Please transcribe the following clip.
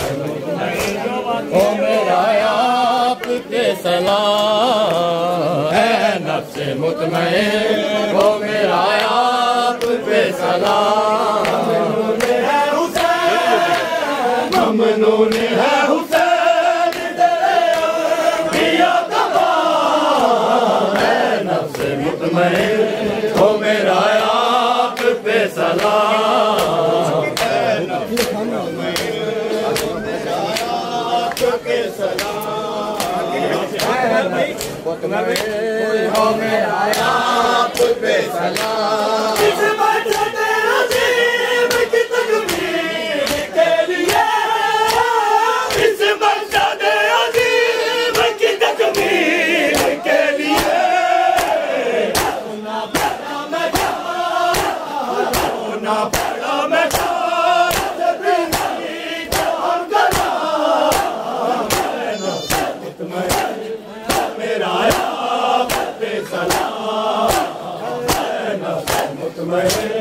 ओ मेरा आप पे सलाम है नफ्स मुतमईन, ओ मेरा आप पे सलाम। है हुसैन ममनून है हुसैन दिया तमाम है नफ्स मुतमईन, ओ मेरा आप पे सलाम है नफ्स के सलाम हो मेरा आप पे सलाम। इस मजहब अजीम की तकमील के लिए, इस मजहब अजीम की तकमील के लिए ना पड़ा मैं ना पड़ा मैं मेरा आप पे सलाम है नफ्स मुतमईन।